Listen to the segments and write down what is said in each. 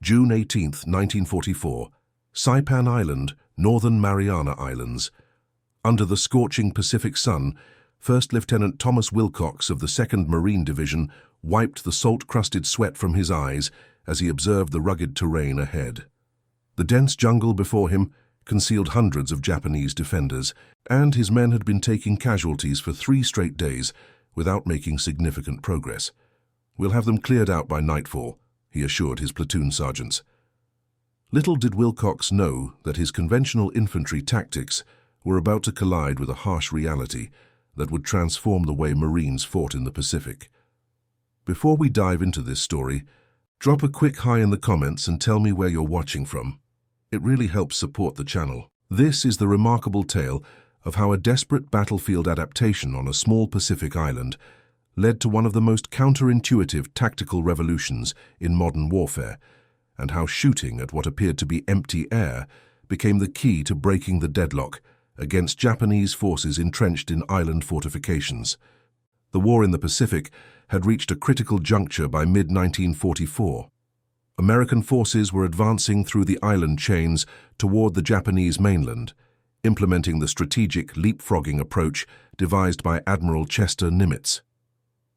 June 18, 1944, Saipan Island, Northern Mariana Islands. Under the scorching Pacific sun, First Lieutenant Thomas Wilcox of the 2nd Marine Division wiped the salt-crusted sweat from his eyes as he observed the rugged terrain ahead. The dense jungle before him concealed hundreds of Japanese defenders, and his men had been taking casualties for 3 straight days without making significant progress. "We'll have them cleared out by nightfall," he assured his platoon sergeants. Little did Wilcox know that his conventional infantry tactics were about to collide with a harsh reality that would transform the way Marines fought in the Pacific. Before we dive into this story, drop a quick hi in the comments and tell me where you're watching from. It really helps support the channel. This is the remarkable tale of how a desperate battlefield adaptation on a small Pacific island led to one of the most counterintuitive tactical revolutions in modern warfare, and how shooting at what appeared to be empty air became the key to breaking the deadlock against Japanese forces entrenched in island fortifications. The war in the Pacific had reached a critical juncture by mid-1944. American forces were advancing through the island chains toward the Japanese mainland, implementing the strategic leapfrogging approach devised by Admiral Chester Nimitz.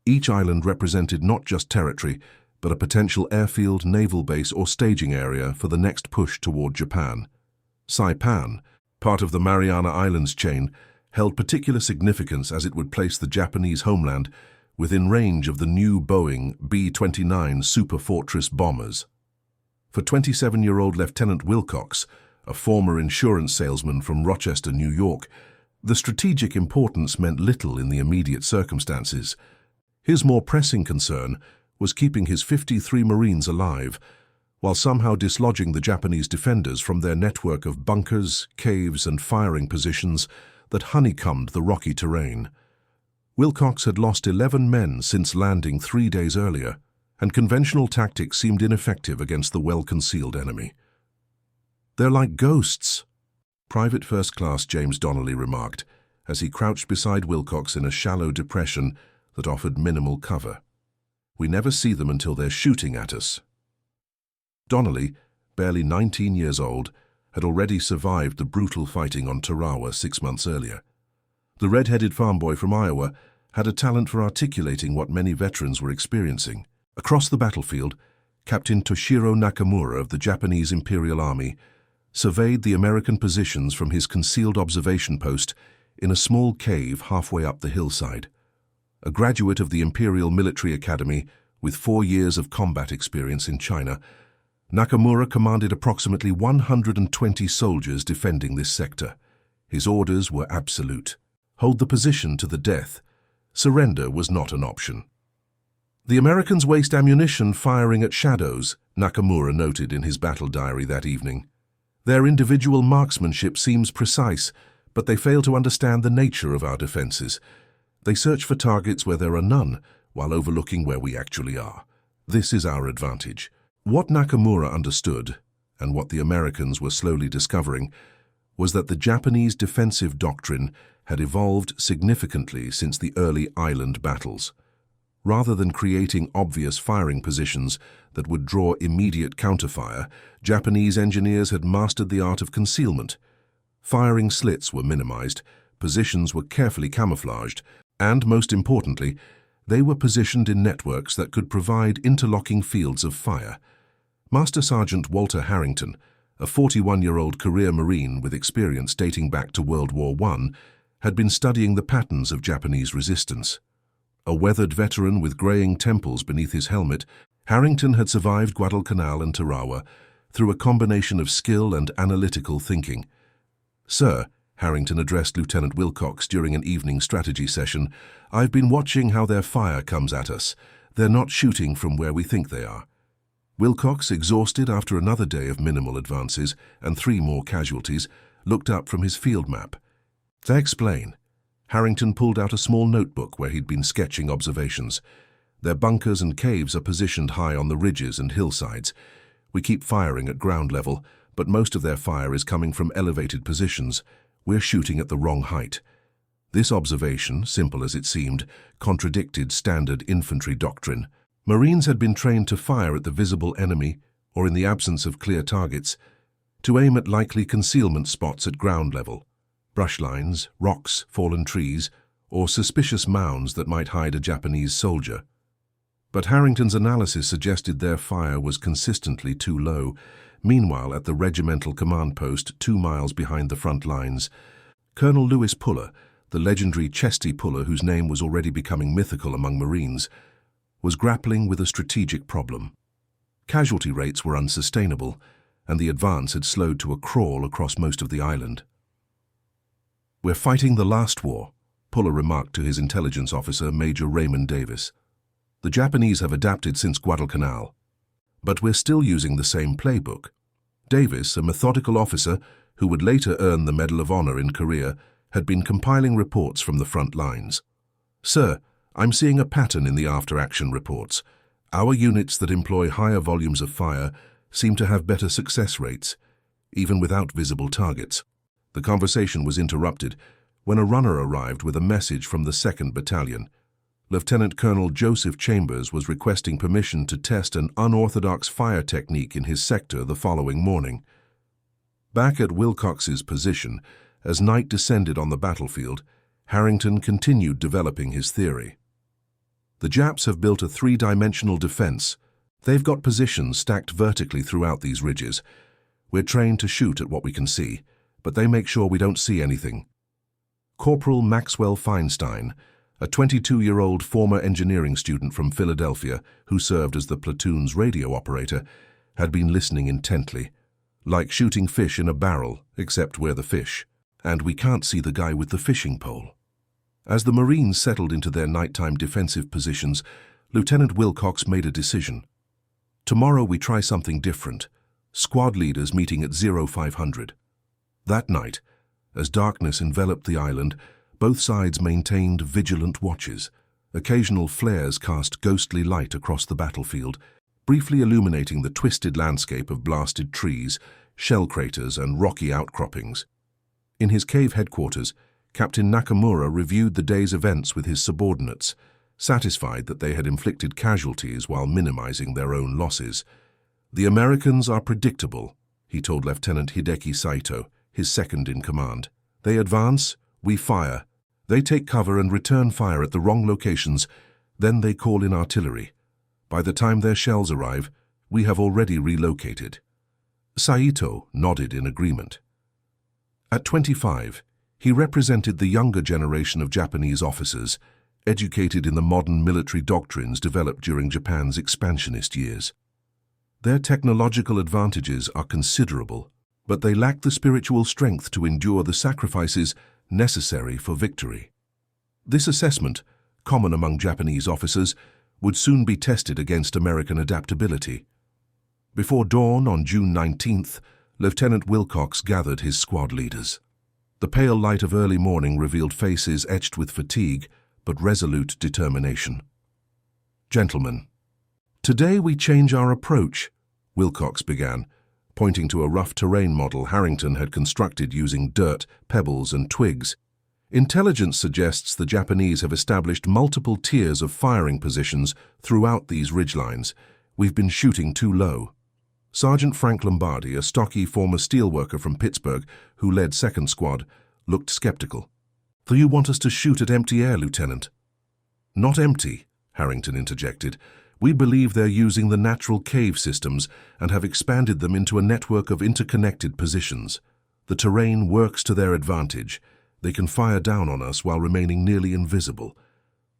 Each island represented not just territory, but a potential airfield, naval base, or staging area for the next push toward Japan. Saipan, part of the Mariana Islands chain, held particular significance as it would place the Japanese homeland within range of the new Boeing B-29 Super Fortress bombers. For 27-year-old Lieutenant Wilcox, a former insurance salesman from Rochester, New York, the strategic importance meant little in the immediate circumstances. His more pressing concern was keeping his 53 Marines alive, while somehow dislodging the Japanese defenders from their network of bunkers, caves, and firing positions that honeycombed the rocky terrain. Wilcox had lost 11 men since landing 3 days earlier, and conventional tactics seemed ineffective against the well-concealed enemy. "They're like ghosts," Private First Class James Donnelly remarked as he crouched beside Wilcox in a shallow depression that offered minimal cover. "We never see them until they're shooting at us." Donnelly, barely 19 years old, had already survived the brutal fighting on Tarawa 6 months earlier. The red-headed farm boy from Iowa had a talent for articulating what many veterans were experiencing. Across the battlefield, Captain Toshiro Nakamura of the Japanese Imperial Army surveyed the American positions from his concealed observation post in a small cave halfway up the hillside. A graduate of the Imperial Military Academy with 4 years of combat experience in China, Nakamura commanded approximately 120 soldiers defending this sector. His orders were absolute. Hold the position to the death. Surrender was not an option. "The Americans waste ammunition firing at shadows," Nakamura noted in his battle diary that evening. "Their individual marksmanship seems precise, but they fail to understand the nature of our defenses. They search for targets where there are none, while overlooking where we actually are. This is our advantage." What Nakamura understood, and what the Americans were slowly discovering, was that the Japanese defensive doctrine had evolved significantly since the early island battles. Rather than creating obvious firing positions that would draw immediate counterfire, Japanese engineers had mastered the art of concealment. Firing slits were minimized, positions were carefully camouflaged, and, most importantly, they were positioned in networks that could provide interlocking fields of fire. Master Sergeant Walter Harrington, a 41-year-old career Marine with experience dating back to World War I, had been studying the patterns of Japanese resistance. A weathered veteran with graying temples beneath his helmet, Harrington had survived Guadalcanal and Tarawa through a combination of skill and analytical thinking. "Sir," Harrington addressed Lieutenant Wilcox during an evening strategy session, "I've been watching how their fire comes at us. They're not shooting from where we think they are." Wilcox, exhausted after another day of minimal advances and 3 more casualties, looked up from his field map. To explain, Harrington pulled out a small notebook where he'd been sketching observations. "Their bunkers and caves are positioned high on the ridges and hillsides. We keep firing at ground level, but most of their fire is coming from elevated positions. We're shooting at the wrong height." This observation, simple as it seemed, contradicted standard infantry doctrine. Marines had been trained to fire at the visible enemy, or in the absence of clear targets, to aim at likely concealment spots at ground level, brush lines, rocks, fallen trees, or suspicious mounds that might hide a Japanese soldier. But Harrington's analysis suggested their fire was consistently too low. Meanwhile, at the regimental command post 2 miles behind the front lines, Colonel Lewis Puller, the legendary chesty puller whose name was already becoming mythical among Marines, was grappling with a strategic problem. Casualty rates were unsustainable, and the advance had slowed to a crawl across most of the island. "We're fighting the last war," Puller remarked to his intelligence officer, Major Raymond Davis. "The Japanese have adapted since Guadalcanal, but we're still using the same playbook." Davis, a methodical officer who would later earn the Medal of Honor in Korea, had been compiling reports from the front lines. "Sir, I'm seeing a pattern in the after-action reports. Our units that employ higher volumes of fire seem to have better success rates, even without visible targets." The conversation was interrupted when a runner arrived with a message from the 2nd Battalion. Lieutenant Colonel Joseph Chambers was requesting permission to test an unorthodox fire technique in his sector the following morning. Back at Wilcox's position, as night descended on the battlefield, Harrington continued developing his theory. "The Japs have built a 3-dimensional defense. They've got positions stacked vertically throughout these ridges. We're trained to shoot at what we can see, but they make sure we don't see anything." Corporal Maxwell Feinstein, a 22-year-old former engineering student from Philadelphia who served as the platoon's radio operator, had been listening intently. "Like shooting fish in a barrel, except we're the fish. And we can't see the guy with the fishing pole." As the Marines settled into their nighttime defensive positions, Lieutenant Wilcox made a decision. "Tomorrow we try something different. Squad leaders meeting at 0500. That night, as darkness enveloped the island, both sides maintained vigilant watches. Occasional flares cast ghostly light across the battlefield, briefly illuminating the twisted landscape of blasted trees, shell craters, and rocky outcroppings. In his cave headquarters, Captain Nakamura reviewed the day's events with his subordinates, satisfied that they had inflicted casualties while minimizing their own losses. "The Americans are predictable," he told Lieutenant Hideki Saito, his second in command. "They advance, we fire. They take cover and return fire at the wrong locations, then they call in artillery. By the time their shells arrive, we have already relocated." Saito nodded in agreement. At 25, he represented the younger generation of Japanese officers, educated in the modern military doctrines developed during Japan's expansionist years. Their technological advantages are considerable, but they lack the spiritual strength to endure the sacrifices necessary for victory. This assessment, common among Japanese officers, would soon be tested against American adaptability. Before dawn on June 19th, Lieutenant Wilcox gathered his squad leaders. The pale light of early morning revealed faces etched with fatigue but resolute determination. "Gentlemen, today we change our approach," Wilcox began, pointing to a rough terrain model Harrington had constructed using dirt, pebbles, and twigs. "Intelligence suggests the Japanese have established multiple tiers of firing positions throughout these ridgelines. We've been shooting too low." Sergeant Frank Lombardi, a stocky former steelworker from Pittsburgh who led 2nd Squad, looked skeptical. "Do you want us to shoot at empty air, Lieutenant?" "Not empty," Harrington interjected. "We believe they're using the natural cave systems and have expanded them into a network of interconnected positions. The terrain works to their advantage. They can fire down on us while remaining nearly invisible."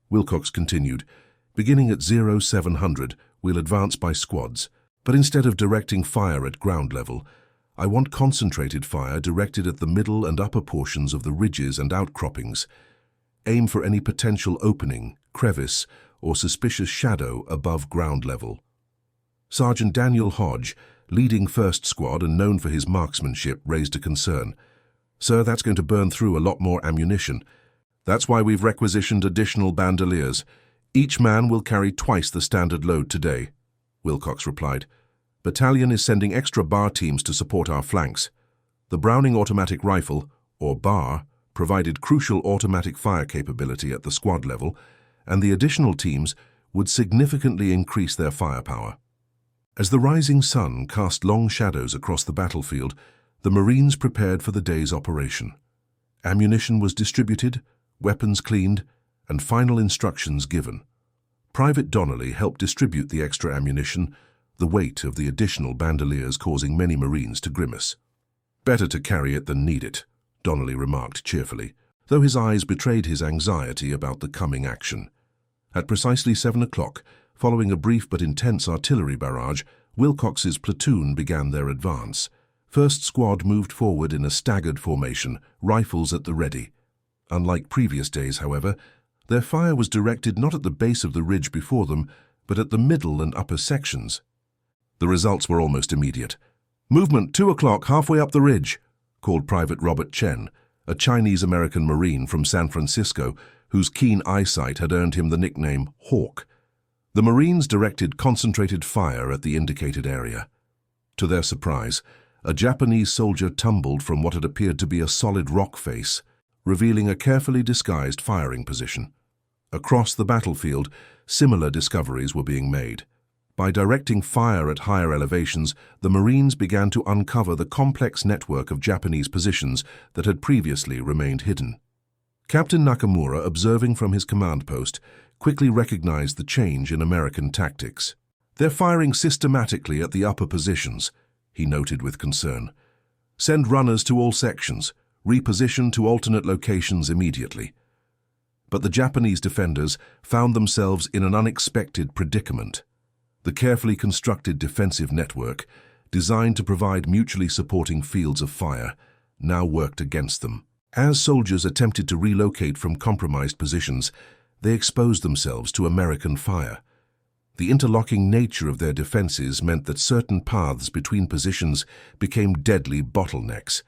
Wilcox continued, "Beginning at 0700, we'll advance by squads. But instead of directing fire at ground level, I want concentrated fire directed at the middle and upper portions of the ridges and outcroppings. Aim for any potential opening, crevice, or suspicious shadow above ground level." Sergeant Daniel Hodge, leading 1st Squad and known for his marksmanship, raised a concern. "Sir, that's going to burn through a lot more ammunition. That's why we've requisitioned additional bandoliers. Each man will carry twice the standard load today," Wilcox replied. "Battalion is sending extra bar teams to support our flanks." The Browning automatic rifle, or BAR, provided crucial automatic fire capability at the squad level, and the additional teams would significantly increase their firepower. As the rising sun cast long shadows across the battlefield, the Marines prepared for the day's operation. Ammunition was distributed, weapons cleaned, and final instructions given. Private Donnelly helped distribute the extra ammunition, the weight of the additional bandoliers causing many Marines to grimace. "Better to carry it than need it," Donnelly remarked cheerfully, though his eyes betrayed his anxiety about the coming action. At precisely 7 o'clock, following a brief but intense artillery barrage, Wilcox's platoon began their advance. First Squad moved forward in a staggered formation, rifles at the ready. Unlike previous days, however, their fire was directed not at the base of the ridge before them, but at the middle and upper sections. The results were almost immediate. "Movement 2 o'clock, halfway up the ridge," called Private Robert Chen, a Chinese-American Marine from San Francisco, whose keen eyesight had earned him the nickname Hawk. The Marines directed concentrated fire at the indicated area. To their surprise, a Japanese soldier tumbled from what had appeared to be a solid rock face, revealing a carefully disguised firing position. Across the battlefield, similar discoveries were being made. By directing fire at higher elevations, the Marines began to uncover the complex network of Japanese positions that had previously remained hidden. Captain Nakamura, observing from his command post, quickly recognized the change in American tactics. "They're firing systematically at the upper positions," he noted with concern. "Send runners to all sections, reposition to alternate locations immediately." But the Japanese defenders found themselves in an unexpected predicament. The carefully constructed defensive network, designed to provide mutually supporting fields of fire, now worked against them. As soldiers attempted to relocate from compromised positions, they exposed themselves to American fire. The interlocking nature of their defenses meant that certain paths between positions became deadly bottlenecks.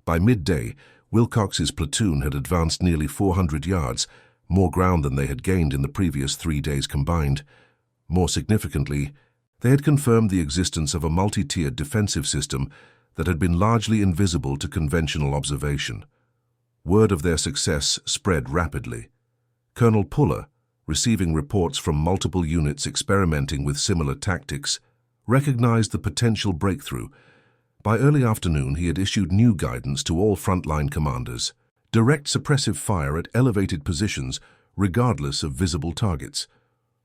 By midday, Wilcox's platoon had advanced nearly 400 yards, more ground than they had gained in the previous 3 days combined. More significantly, they had confirmed the existence of a multi-tiered defensive system that had been largely invisible to conventional observation. Word of their success spread rapidly. Colonel Puller, receiving reports from multiple units experimenting with similar tactics, recognized the potential breakthrough. By early afternoon, he had issued new guidance to all frontline commanders: direct suppressive fire at elevated positions, regardless of visible targets.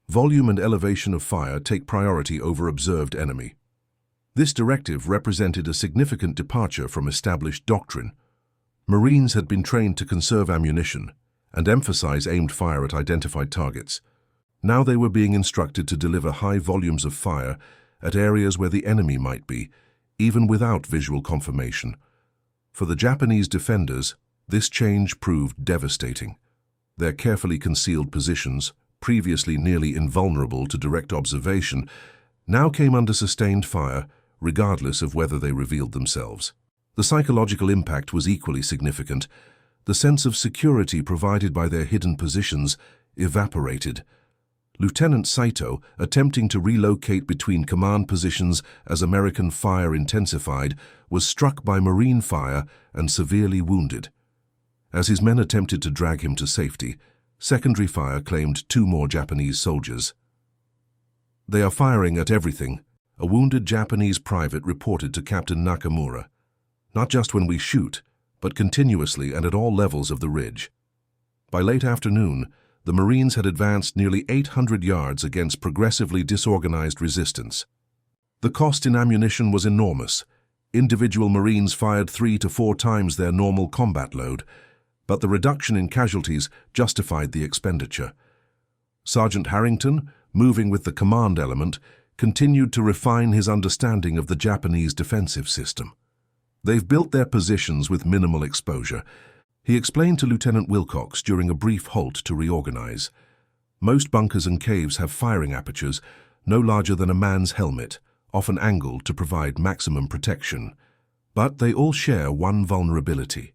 Volume and elevation of fire take priority over observed enemy. This directive represented a significant departure from established doctrine. Marines had been trained to conserve ammunition and emphasize aimed fire at identified targets. Now they were being instructed to deliver high volumes of fire at areas where the enemy might be, even without visual confirmation. For the Japanese defenders, this change proved devastating. Their carefully concealed positions, previously nearly invulnerable to direct observation, now came under sustained fire, regardless of whether they revealed themselves. The psychological impact was equally significant. The sense of security provided by their hidden positions evaporated. Lieutenant Saito, attempting to relocate between command positions as American fire intensified, was struck by Marine fire and severely wounded. As his men attempted to drag him to safety, secondary fire claimed 2 more Japanese soldiers. "They are firing at everything," a wounded Japanese private reported to Captain Nakamura. "Not just when we shoot, but continuously and at all levels of the ridge." By late afternoon, the Marines had advanced nearly 800 yards against progressively disorganized resistance. The cost in ammunition was enormous. Individual Marines fired 3 to 4 times their normal combat load, but the reduction in casualties justified the expenditure. Sergeant Harrington, moving with the command element, continued to refine his understanding of the Japanese defensive system. "They've built their positions with minimal exposure," he explained to Lieutenant Wilcox during a brief halt to reorganize. "Most bunkers and caves have firing apertures, no larger than a man's helmet, often angled to provide maximum protection. But they all share one vulnerability.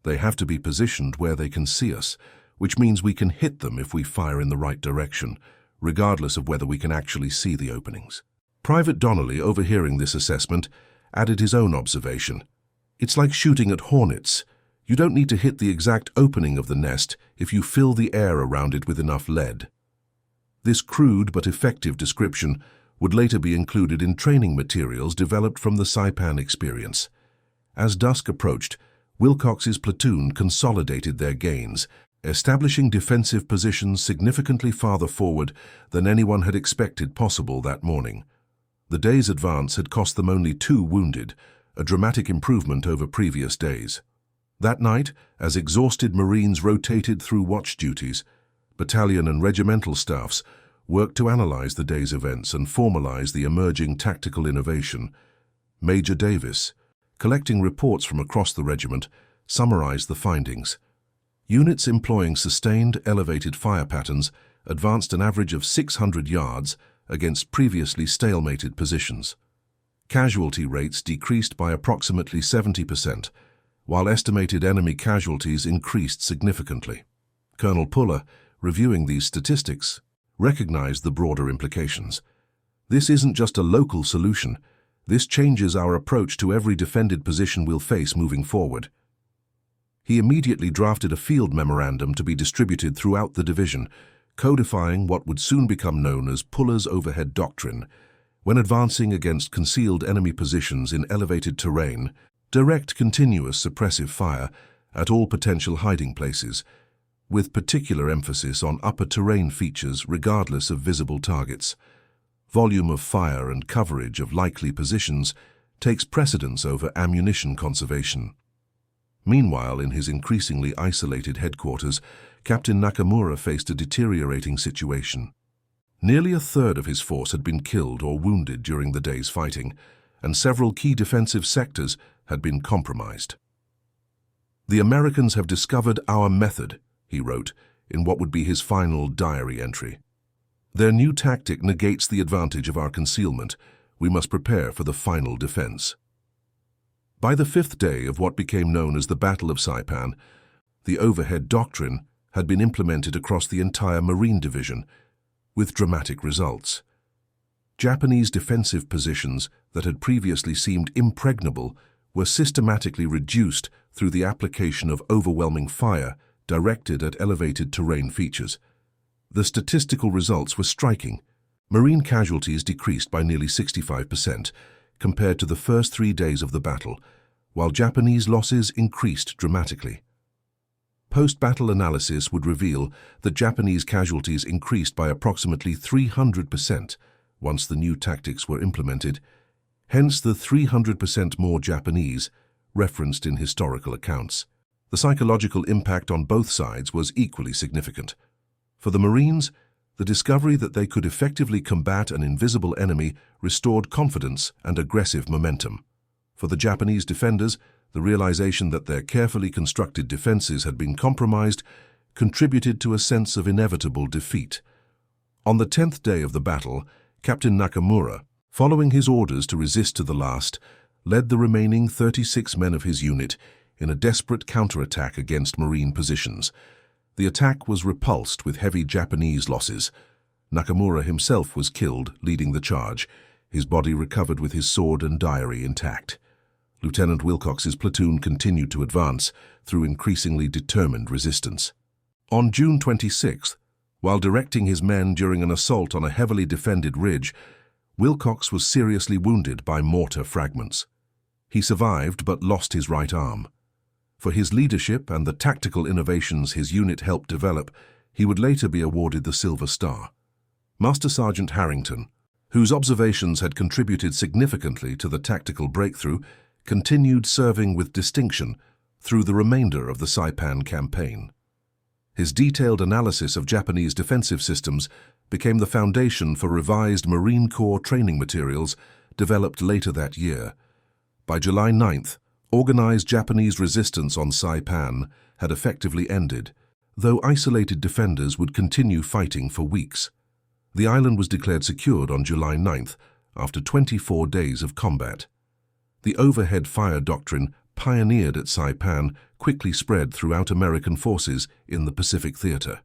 They have to be positioned where they can see us, which means we can hit them if we fire in the right direction, regardless of whether we can actually see the openings." Private Donnelly, overhearing this assessment, added his own observation. "It's like shooting at hornets. You don't need to hit the exact opening of the nest if you fill the air around it with enough lead." This crude but effective description would later be included in training materials developed from the Saipan experience. As dusk approached, Wilcox's platoon consolidated their gains, establishing defensive positions significantly farther forward than anyone had expected possible that morning. The day's advance had cost them only 2 wounded, a dramatic improvement over previous days. That night, as exhausted Marines rotated through watch duties, battalion and regimental staffs worked to analyze the day's events and formalize the emerging tactical innovation. Major Davis, collecting reports from across the regiment, summarized the findings. Units employing sustained, elevated fire patterns advanced an average of 600 yards against previously stalemated positions. Casualty rates decreased by approximately 70%, while estimated enemy casualties increased significantly. Colonel Puller, reviewing these statistics, recognized the broader implications. This isn't just a local solution. This changes our approach to every defended position we'll face moving forward. He immediately drafted a field memorandum to be distributed throughout the division, codifying what would soon become known as Puller's overhead doctrine. When advancing against concealed enemy positions in elevated terrain, direct continuous suppressive fire at all potential hiding places, with particular emphasis on upper terrain features regardless of visible targets. Volume of fire and coverage of likely positions takes precedence over ammunition conservation. Meanwhile, in his increasingly isolated headquarters, Captain Nakamura faced a deteriorating situation. Nearly a third of his force had been killed or wounded during the day's fighting, and several key defensive sectors had been compromised. "The Americans have discovered our method," he wrote in what would be his final diary entry. "Their new tactic negates the advantage of our concealment. We must prepare for the final defense." By the 5th day of what became known as the Battle of Saipan, the overhead doctrine had been implemented across the entire Marine Division, with dramatic results. Japanese defensive positions that had previously seemed impregnable were systematically reduced through the application of overwhelming fire directed at elevated terrain features. The statistical results were striking. Marine casualties decreased by nearly 65% compared to the first 3 days of the battle, while Japanese losses increased dramatically. Post-battle analysis would reveal that Japanese casualties increased by approximately 300% once the new tactics were implemented, hence the 300% more Japanese referenced in historical accounts. The psychological impact on both sides was equally significant. For the Marines, the discovery that they could effectively combat an invisible enemy restored confidence and aggressive momentum. For the Japanese defenders, the realization that their carefully constructed defenses had been compromised contributed to a sense of inevitable defeat. On the 10th day of the battle, Captain Nakamura, following his orders to resist to the last, led the remaining 36 men of his unit in a desperate counterattack against Marine positions. The attack was repulsed with heavy Japanese losses. Nakamura himself was killed, leading the charge, his body recovered with his sword and diary intact. Lieutenant Wilcox's platoon continued to advance through increasingly determined resistance. On June 26th, while directing his men during an assault on a heavily defended ridge, Wilcox was seriously wounded by mortar fragments. He survived but lost his right arm. For his leadership and the tactical innovations his unit helped develop, he would later be awarded the Silver Star. Master Sergeant Harrington, whose observations had contributed significantly to the tactical breakthrough, continued serving with distinction through the remainder of the Saipan campaign. His detailed analysis of Japanese defensive systems became the foundation for revised Marine Corps training materials developed later that year. By July 9th, organized Japanese resistance on Saipan had effectively ended, though isolated defenders would continue fighting for weeks. The island was declared secured on July 9th after 24 days of combat. The overhead fire doctrine, pioneered at Saipan, quickly spread throughout American forces in the Pacific Theater.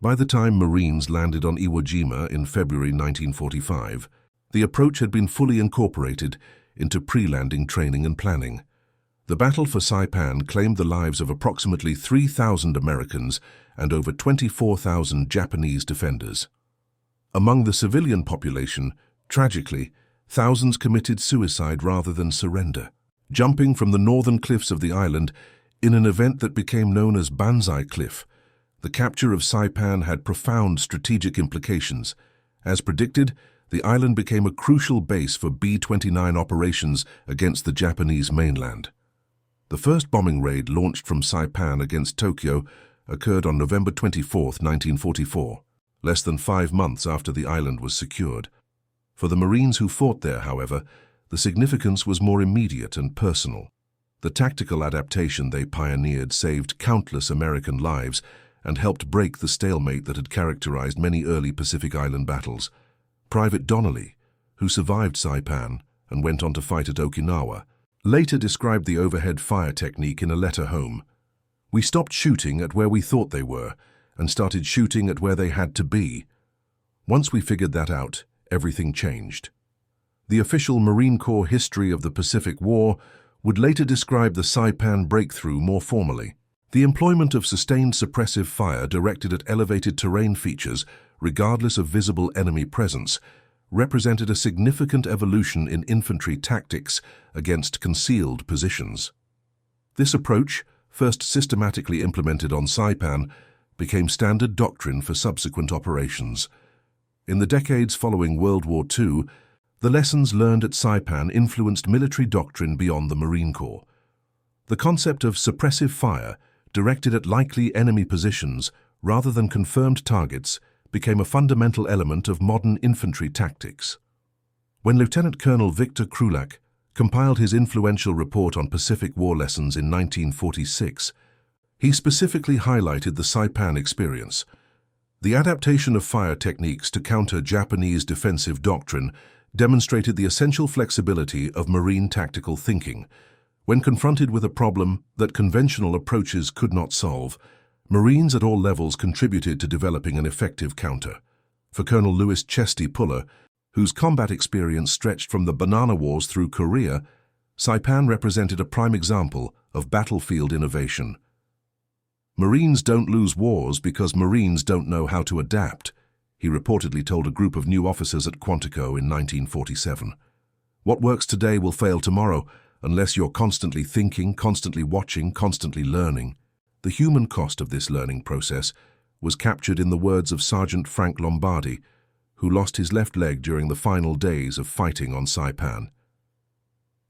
By the time Marines landed on Iwo Jima in February 1945, the approach had been fully incorporated into pre-landing training and planning. The battle for Saipan claimed the lives of approximately 3,000 Americans and over 24,000 Japanese defenders. Among the civilian population, Tragically, thousands committed suicide rather than surrender, jumping from the northern cliffs of the island in an event that became known as Banzai Cliff. The capture of Saipan had profound strategic implications. As predicted, the island became a crucial base for B-29 operations against the Japanese mainland. The first bombing raid launched from Saipan against Tokyo occurred on November 24, 1944, less than 5 months after the island was secured. For the Marines who fought there, however, the significance was more immediate and personal. The tactical adaptation they pioneered saved countless American lives and helped break the stalemate that had characterized many early Pacific Island battles. Private Donnelly, who survived Saipan and went on to fight at Okinawa, later described the overhead fire technique in a letter home. "We stopped shooting at where we thought they were and started shooting at where they had to be. Once we figured that out, everything changed." The official Marine Corps history of the Pacific War would later describe the Saipan breakthrough more formally. The employment of sustained suppressive fire directed at elevated terrain features, regardless of visible enemy presence, represented a significant evolution in infantry tactics against concealed positions. This approach, first systematically implemented on Saipan, became standard doctrine for subsequent operations. In the decades following World War II, the lessons learned at Saipan influenced military doctrine beyond the Marine Corps. The concept of suppressive fire, directed at likely enemy positions rather than confirmed targets, became a fundamental element of modern infantry tactics. When Lieutenant Colonel Victor Krulak compiled his influential report on Pacific War lessons in 1946, he specifically highlighted the Saipan experience. The adaptation of fire techniques to counter Japanese defensive doctrine demonstrated the essential flexibility of Marine tactical thinking. When confronted with a problem that conventional approaches could not solve, Marines at all levels contributed to developing an effective counter. For Colonel Louis Chesty Puller, whose combat experience stretched from the Banana Wars through Korea, Saipan represented a prime example of battlefield innovation. "Marines don't lose wars because Marines don't know how to adapt," he reportedly told a group of new officers at Quantico in 1947. "What works today will fail tomorrow unless you're constantly thinking, constantly watching, constantly learning." The human cost of this learning process was captured in the words of Sergeant Frank Lombardi, who lost his left leg during the final days of fighting on Saipan.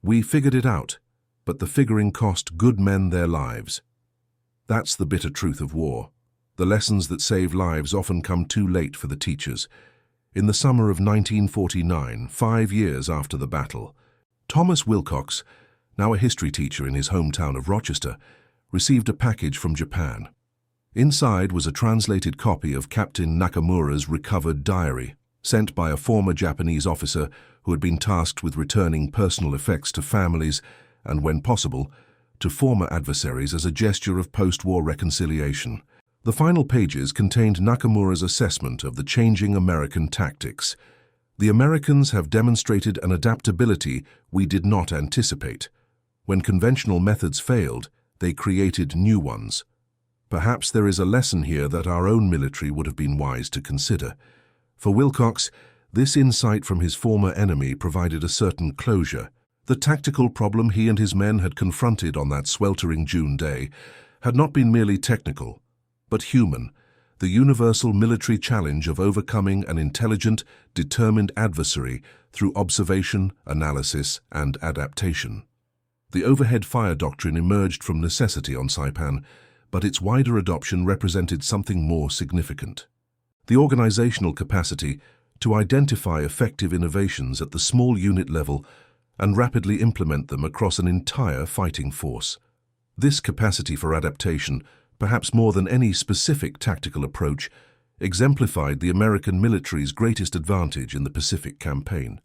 "We figured it out, but the figuring cost good men their lives." That's the bitter truth of war. The lessons that save lives often come too late for the teachers. In the summer of 1949, 5 years after the battle, Thomas Wilcox, now a history teacher in his hometown of Rochester, received a package from Japan. Inside was a translated copy of Captain Nakamura's recovered diary, sent by a former Japanese officer who had been tasked with returning personal effects to families and, when possible, to former adversaries as a gesture of post-war reconciliation. The final pages contained Nakamura's assessment of the changing American tactics. "The Americans have demonstrated an adaptability we did not anticipate. When conventional methods failed, they created new ones. Perhaps there is a lesson here that our own military would have been wise to consider." For Wilcox, this insight from his former enemy provided a certain closure. The tactical problem he and his men had confronted on that sweltering June day had not been merely technical, but human, the universal military challenge of overcoming an intelligent, determined adversary through observation, analysis, and adaptation. The overhead fire doctrine emerged from necessity on Saipan, but its wider adoption represented something more significant. The organizational capacity to identify effective innovations at the small unit level and rapidly implement them across an entire fighting force. This capacity for adaptation, perhaps more than any specific tactical approach, exemplified the American military's greatest advantage in the Pacific campaign.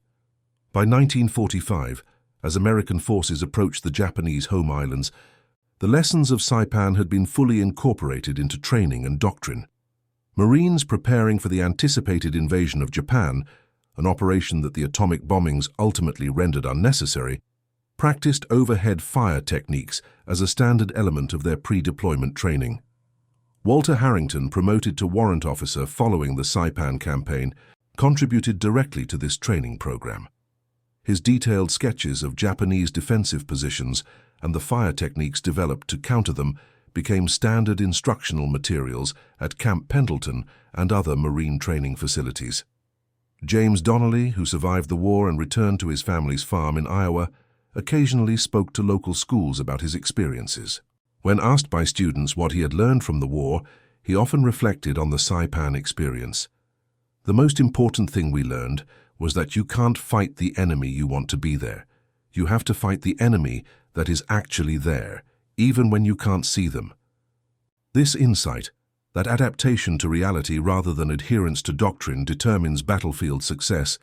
By 1945, as American forces approached the Japanese home islands, the lessons of Saipan had been fully incorporated into training and doctrine. Marines preparing for the anticipated invasion of Japan, an operation that the atomic bombings ultimately rendered unnecessary, practiced overhead fire techniques as a standard element of their pre-deployment training. Walter Harrington, promoted to warrant officer following the Saipan campaign, contributed directly to this training program. His detailed sketches of Japanese defensive positions and the fire techniques developed to counter them became standard instructional materials at Camp Pendleton and other Marine training facilities. James Donnelly, who survived the war and returned to his family's farm in Iowa, occasionally spoke to local schools about his experiences. When asked by students what he had learned from the war, he often reflected on the Saipan experience. "The most important thing we learned was that you can't fight the enemy you want to be there. You have to fight the enemy that is actually there, even when you can't see them." This insight, that adaptation to reality rather than adherence to doctrine determines battlefield success,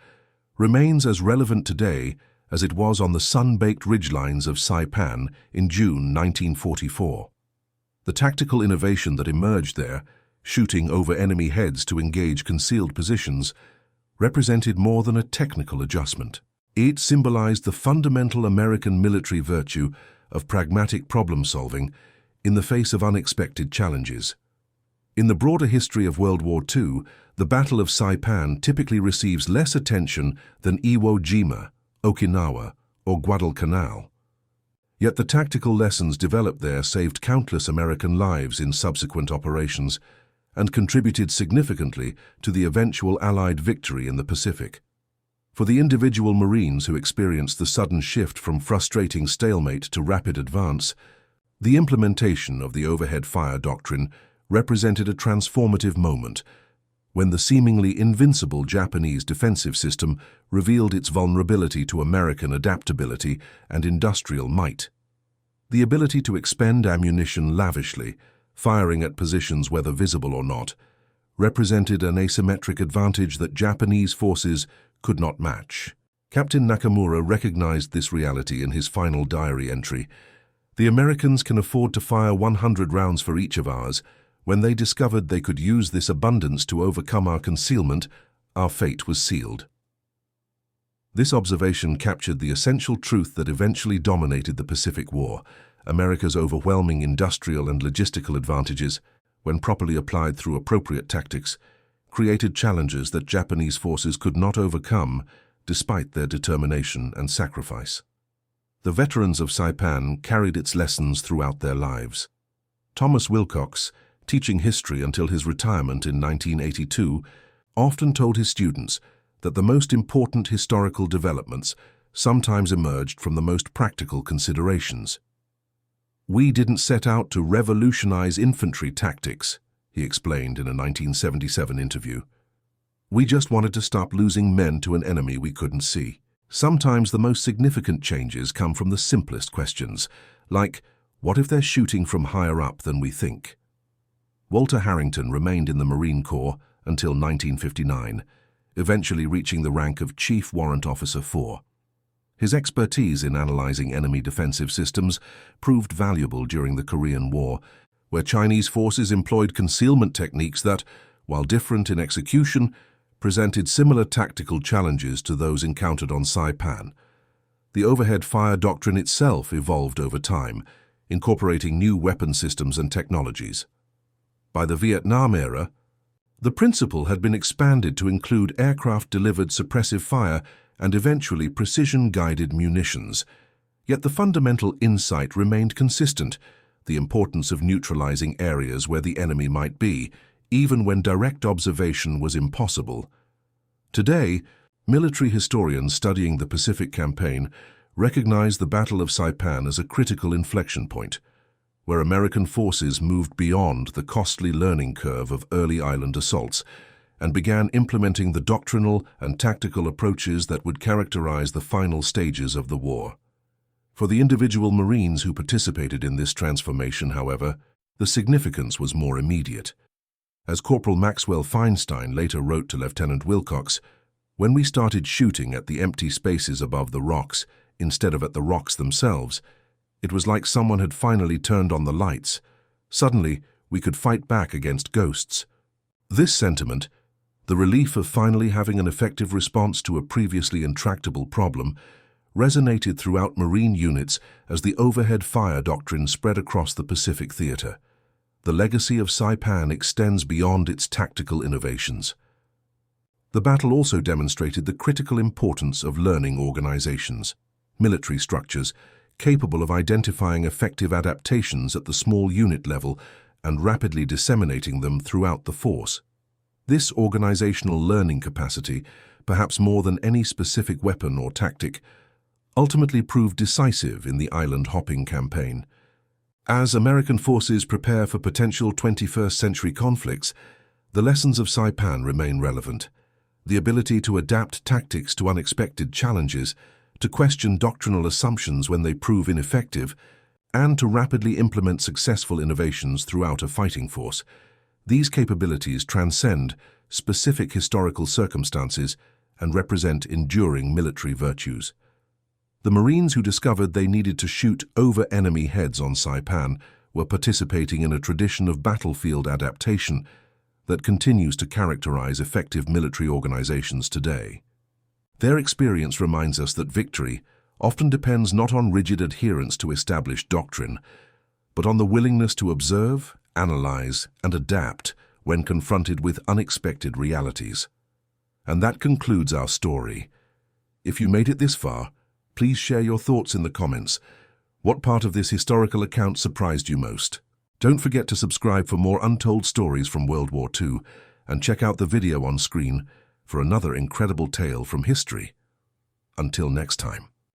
remains as relevant today as it was on the sun-baked ridgelines of Saipan in June 1944. The tactical innovation that emerged there, shooting over enemy heads to engage concealed positions, represented more than a technical adjustment. It symbolized the fundamental American military virtue of pragmatic problem-solving in the face of unexpected challenges. In the broader history of World War II, the Battle of Saipan typically receives less attention than Iwo Jima, Okinawa, or Guadalcanal. Yet the tactical lessons developed there saved countless American lives in subsequent operations and contributed significantly to the eventual Allied victory in the Pacific. For the individual Marines who experienced the sudden shift from frustrating stalemate to rapid advance, the implementation of the overhead fire doctrine represented a transformative moment when the seemingly invincible Japanese defensive system revealed its vulnerability to American adaptability and industrial might. The ability to expend ammunition lavishly, firing at positions whether visible or not, represented an asymmetric advantage that Japanese forces could not match. Captain Nakamura recognized this reality in his final diary entry. "The Americans can afford to fire 100 rounds for each of ours. When they discovered they could use this abundance to overcome our concealment, our fate was sealed." This observation captured the essential truth that eventually dominated the Pacific War. America's overwhelming industrial and logistical advantages, when properly applied through appropriate tactics, created challenges that Japanese forces could not overcome despite their determination and sacrifice. The veterans of Saipan carried its lessons throughout their lives. Thomas Wilcox, teaching history until his retirement in 1982, often told his students that the most important historical developments sometimes emerged from the most practical considerations. "We didn't set out to revolutionize infantry tactics," he explained in a 1977 interview. "We just wanted to stop losing men to an enemy we couldn't see." Sometimes the most significant changes come from the simplest questions, like, what if they're shooting from higher up than we think? Walter Harrington remained in the Marine Corps until 1959, eventually reaching the rank of Chief Warrant Officer 4. His expertise in analyzing enemy defensive systems proved valuable during the Korean War, where Chinese forces employed concealment techniques that, while different in execution, presented similar tactical challenges to those encountered on Saipan. The overhead fire doctrine itself evolved over time, incorporating new weapon systems and technologies. By the Vietnam era, the principle had been expanded to include aircraft-delivered suppressive fire and eventually precision-guided munitions. Yet the fundamental insight remained consistent: the importance of neutralizing areas where the enemy might be, even when direct observation was impossible. Today, military historians studying the Pacific Campaign recognize the Battle of Saipan as a critical inflection point, where American forces moved beyond the costly learning curve of early island assaults and began implementing the doctrinal and tactical approaches that would characterize the final stages of the war. For the individual Marines who participated in this transformation, however, the significance was more immediate. As Corporal Maxwell Feinstein later wrote to Lieutenant Wilcox, "When we started shooting at the empty spaces above the rocks instead of at the rocks themselves, it was like someone had finally turned on the lights. Suddenly, we could fight back against ghosts." This sentiment, the relief of finally having an effective response to a previously intractable problem, resonated throughout Marine units as the overhead fire doctrine spread across the Pacific theater. The legacy of Saipan extends beyond its tactical innovations. The battle also demonstrated the critical importance of learning organizations, military structures, capable of identifying effective adaptations at the small unit level and rapidly disseminating them throughout the force. This organizational learning capacity, perhaps more than any specific weapon or tactic, ultimately proved decisive in the island-hopping campaign. As American forces prepare for potential 21st century conflicts, the lessons of Saipan remain relevant. The ability to adapt tactics to unexpected challenges, to question doctrinal assumptions when they prove ineffective, and to rapidly implement successful innovations throughout a fighting force. These capabilities transcend specific historical circumstances and represent enduring military virtues. The Marines who discovered they needed to shoot over enemy heads on Saipan were participating in a tradition of battlefield adaptation that continues to characterize effective military organizations today. Their experience reminds us that victory often depends not on rigid adherence to established doctrine, but on the willingness to observe, analyze, and adapt when confronted with unexpected realities. And that concludes our story. If you made it this far, please share your thoughts in the comments. What part of this historical account surprised you most? Don't forget to subscribe for more untold stories from World War II and check out the video on screen for another incredible tale from history. Until next time.